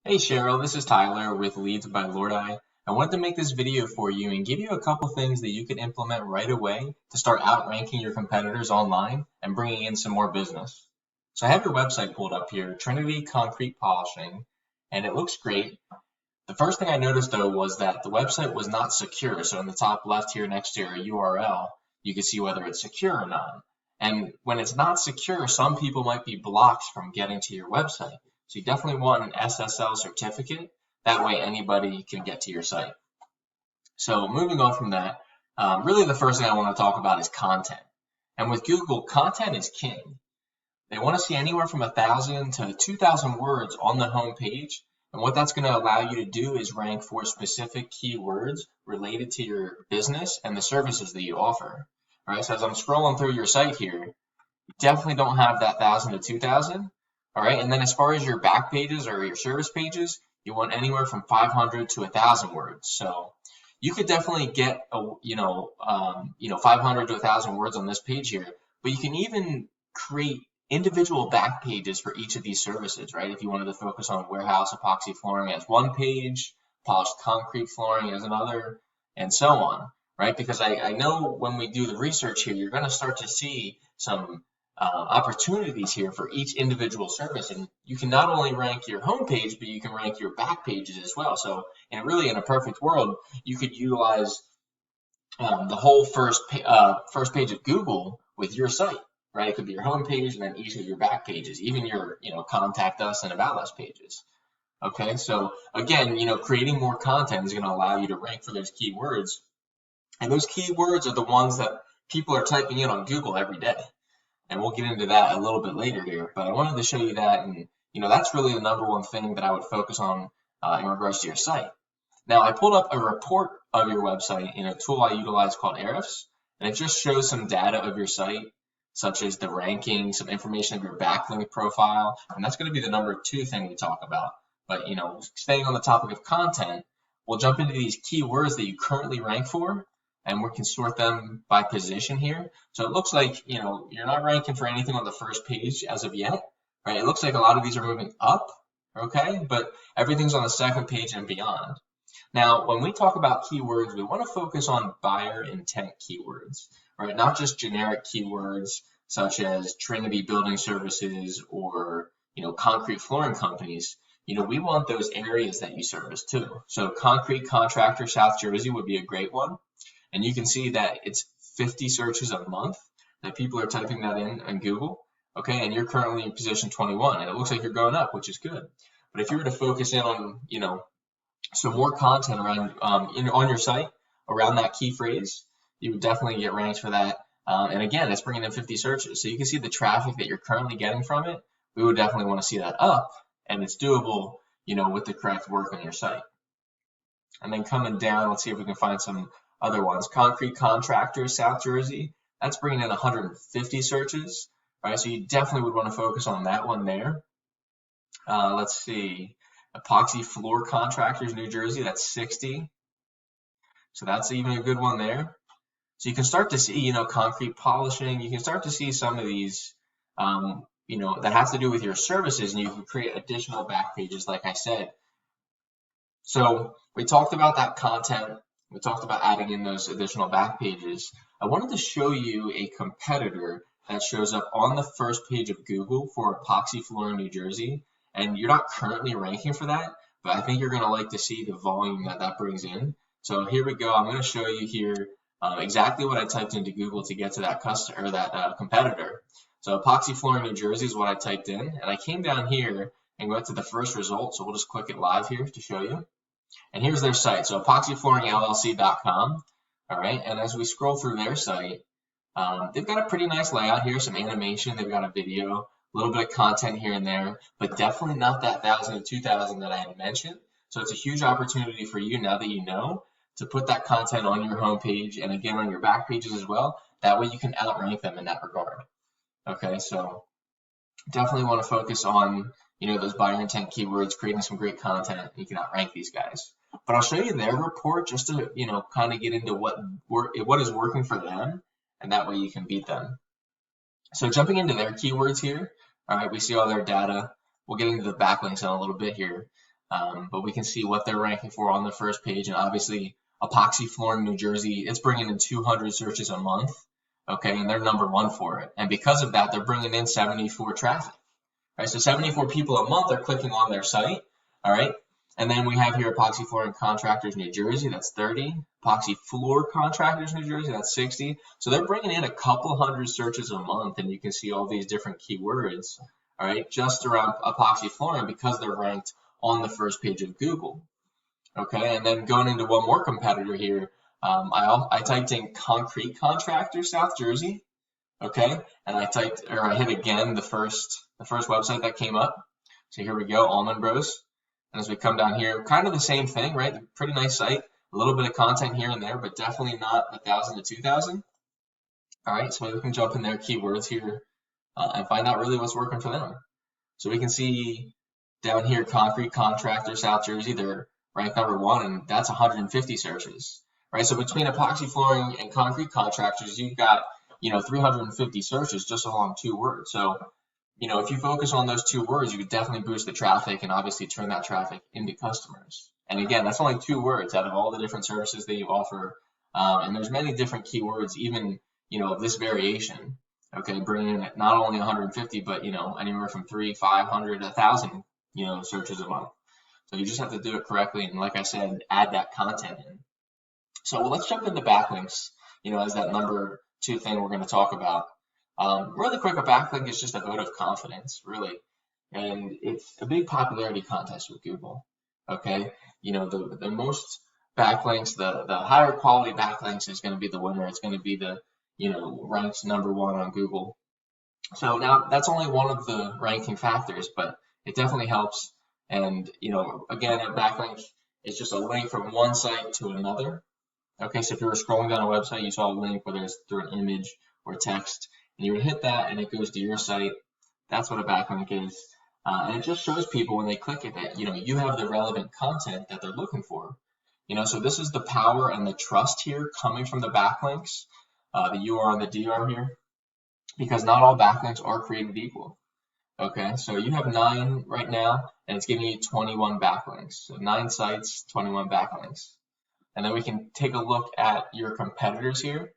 Hey Cheryl, this is Tyler with Leads by Lordi. I wanted to make this video for you and give you a couple things that you can implement right away to start outranking your competitors online and bringing in some more business. So I have your website pulled up here, Trinity Concrete Polishing, and it looks great. The first thing I noticed though was that the website was not secure. So in the top left here next to your URL, you can see whether it's secure or not. And when it's not secure, some people might be blocked from getting to your website. So you definitely want an SSL certificate. That way anybody can get to your site. So moving on from that, really the first thing I want to talk about is content. And with Google, content is king. They want to see anywhere from 1,000 to 2,000 words on the home page. And what that's going to allow you to do is rank for specific keywords related to your business and the services that you offer. All right, so as I'm scrolling through your site here, you definitely don't have that 1,000 to 2,000. All right, and then as far as your back pages or your service pages, you want anywhere from 500 to 1,000 words. So you could definitely get 500 to 1,000 words on this page here, but you can even create individual back pages for each of these services, right? If you wanted to focus on warehouse epoxy flooring as one page, polished concrete flooring as another, and so on, right? Because I know when we do the research here, you're going to start to see some opportunities here for each individual service, and you can not only rank your home page, but you can rank your back pages as well. So, and really in a perfect world, you could utilize the whole first page of Google with your site, right? It could be your home page and then each of your back pages, even your contact us and about us pages. Okay, so again, creating more content is going to allow you to rank for those keywords, and those keywords are the ones that people are typing in on Google every day. And we'll get into that a little bit later here, but I wanted to show you that, and that's really the number one thing that I would focus on in regards to your site. Now, I pulled up a report of your website in a tool I utilize called Ahrefs, and it just shows some data of your site, such as the ranking, some information of your backlink profile, and that's going to be the number 2 thing we talk about. But staying on the topic of content, we'll jump into these keywords that you currently rank for, and we can sort them by position here. So it looks like, you're not ranking for anything on the first page as of yet, right? It looks like a lot of these are moving up, okay? But everything's on the second page and beyond. Now, when we talk about keywords, we want to focus on buyer intent keywords, right? Not just generic keywords such as Trinity Building Services or, concrete flooring companies. We want those areas that you service too. So Concrete Contractor South Jersey would be a great one. And you can see that it's 50 searches a month that people are typing that in on Google, okay? And you're currently in position 21, and it looks like you're going up, which is good. But if you were to focus in on, some more content around on your site around that key phrase, you would definitely get ranked for that. And again, it's bringing in 50 searches, so you can see the traffic that you're currently getting from it. We would definitely want to see that up, and it's doable, with the correct work on your site. And then coming down, let's see if we can find some other ones. Concrete Contractors South Jersey, that's bringing in 150 searches, right? So you definitely would want to focus on that one there. Let's see, Epoxy Floor Contractors New Jersey, that's 60. So that's even a good one there. So you can start to see, concrete polishing. You can start to see some of these, that have to do with your services, and you can create additional back pages, like I said. So we talked about that content. We talked about adding in those additional back pages. I wanted to show you a competitor that shows up on the first page of Google for Epoxy Flooring New Jersey. And you're not currently ranking for that, but I think you're going to like to see the volume that brings in. So here we go. I'm going to show you here exactly what I typed into Google to get to that customer or that competitor. So Epoxy Flooring New Jersey is what I typed in, and I came down here and went to the first result. So we'll just click it live here to show you. And here's their site, so epoxyflooringllc.com. All right, and as we scroll through their site, they've got a pretty nice layout here, some animation, they've got a video, a little bit of content here and there, but definitely not that 1,000 to 2,000 that I had mentioned. So it's a huge opportunity for you, now that you know, to put that content on your homepage and again on your back pages as well. That way you can outrank them in that regard. Okay, so definitely want to focus on those buyer intent keywords, creating some great content. You can outrank these guys. But I'll show you their report just to kind of get into what is working for them, and that way you can beat them. So jumping into their keywords here, all right, we see all their data. We'll get into the backlinks in a little bit here. but we can see what they're ranking for on the first page. And obviously, Epoxy Flooring, New Jersey, it's bringing in 200 searches a month, okay, and they're #1 for it. And because of that, they're bringing in 74 traffic, right? So 74 people a month are clicking on their site, all right? And then we have here Epoxy Flooring Contractors, New Jersey, that's 30. Epoxy Floor Contractors, New Jersey, that's 60. So they're bringing in a couple hundred searches a month, and you can see all these different keywords, all right, just around epoxy flooring because they're ranked on the first page of Google. Okay, and then going into one more competitor here, I typed in concrete contractor, South Jersey. Okay, and I hit again the first website that came up. So here we go, Almond Bros. And as we come down here, kind of the same thing, right? Pretty nice site, a little bit of content here and there, but definitely not 1,000 to 2,000. All right, so we can jump in their keywords here and find out really what's working for them. So we can see down here, concrete contractor, South Jersey, they're ranked #1, and that's 150 searches, right? So between epoxy flooring and concrete contractors, you've got, 350 searches just along 2 words. So, if you focus on those 2 words, you could definitely boost the traffic and obviously turn that traffic into customers. And again, that's only 2 words out of all the different services that you offer. And there's many different keywords, even, of this variation. Okay, bringing in not only 150, but, anywhere from 300, 500, 1,000, searches a month. So you just have to do it correctly. And like I said, add that content in. So let's jump into backlinks, as that #2 thing we're going to talk about. Really quick, a backlink is just a vote of confidence, really. And it's a big popularity contest with Google. Okay, the most backlinks, the higher quality backlinks is going to be the winner. It's going to be the, ranked #1 on Google. So now that's only one of the ranking factors, but it definitely helps. And, again, a backlink is just a link from one site to another. Okay, so if you were scrolling down a website, you saw a link, whether it's through an image or text, and you would hit that and it goes to your site. That's what a backlink is. And it just shows people when they click it that, you have the relevant content that they're looking for. So this is the power and the trust here coming from the backlinks, the UR and the DR here, because not all backlinks are created equal. Okay, so you have 9 right now, and it's giving you 21 backlinks. So 9 sites, 21 backlinks. And then we can take a look at your competitors here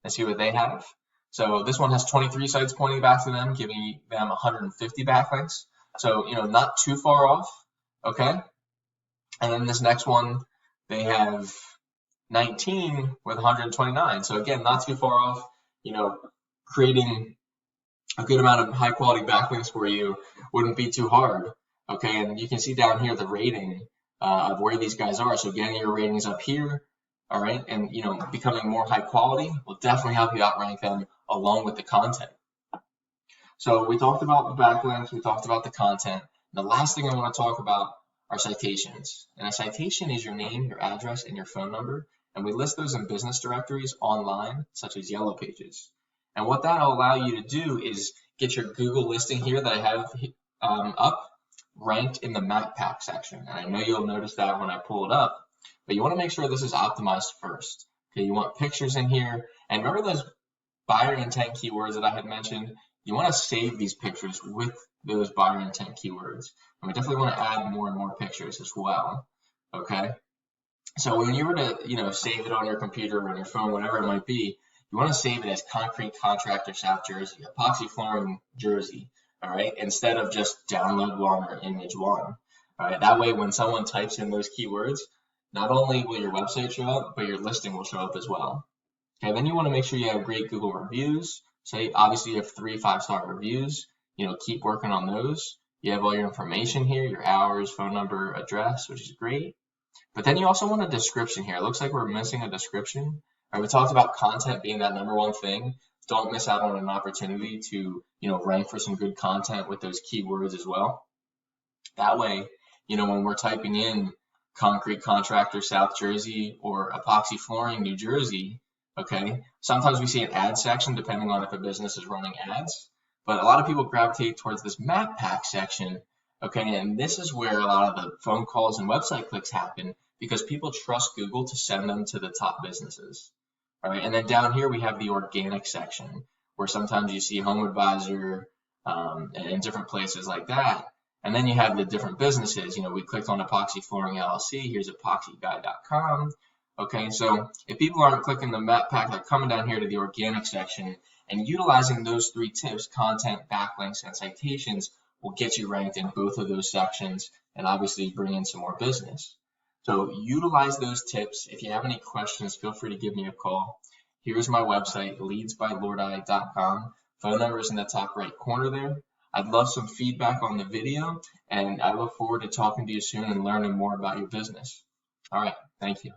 and see what they have. So this one has 23 sites pointing back to them, giving them 150 backlinks. So, not too far off, okay? And then this next one, they have 19 with 129. So again, not too far off, creating a good amount of high quality backlinks for you wouldn't be too hard, okay? And you can see down here the rating of where these guys are. So getting your ratings up here, all right, and becoming more high quality will definitely help you outrank them along with the content. So we talked about the backlinks, we talked about the content. The last thing I want to talk about are citations. And a citation is your name, your address, and your phone number. And we list those in business directories online, such as Yellow Pages. And what that'll allow you to do is get your Google listing here that I have up ranked in the map pack section. And I know you'll notice that when I pull it up, but you want to make sure this is optimized first. Okay, you want pictures in here. And remember those buyer intent keywords that I had mentioned? You want to save these pictures with those buyer intent keywords. And we definitely want to add more and more pictures as well. Okay, so when you were to save it on your computer or on your phone, whatever it might be, you want to save it as concrete contractor, South Jersey, epoxy flooring, Jersey. All right, instead of just download 1 or image 1. All right, that way when someone types in those keywords, not only will your website show up, but your listing will show up as well. Okay, then you want to make sure you have great Google reviews. Say obviously you have 3 5-star reviews. Keep working on those. You have all your information here, your hours, phone number, address, which is great. But then you also want a description here. It looks like we're missing a description. All right, we talked about content being that #1 thing. Don't miss out on an opportunity to, rank for some good content with those keywords as well. That way, when we're typing in concrete contractor, South Jersey, or epoxy flooring, New Jersey, okay, sometimes we see an ad section depending on if a business is running ads, but a lot of people gravitate towards this map pack section, okay, and this is where a lot of the phone calls and website clicks happen because people trust Google to send them to the top businesses. All right, and then down here we have the organic section where sometimes you see Home Advisor and different places like that. And then you have the different businesses. We clicked on Epoxy Flooring LLC. Here's epoxyguy.com. Okay, so if people aren't clicking the map pack, they're coming down here to the organic section and utilizing those 3 tips, content, backlinks, and citations, will get you ranked in both of those sections and obviously bring in some more business. So utilize those tips. If you have any questions, feel free to give me a call. Here's my website, leadsbylordeye.com. Phone number is in the top right corner there. I'd love some feedback on the video, and I look forward to talking to you soon and learning more about your business. All right, thank you.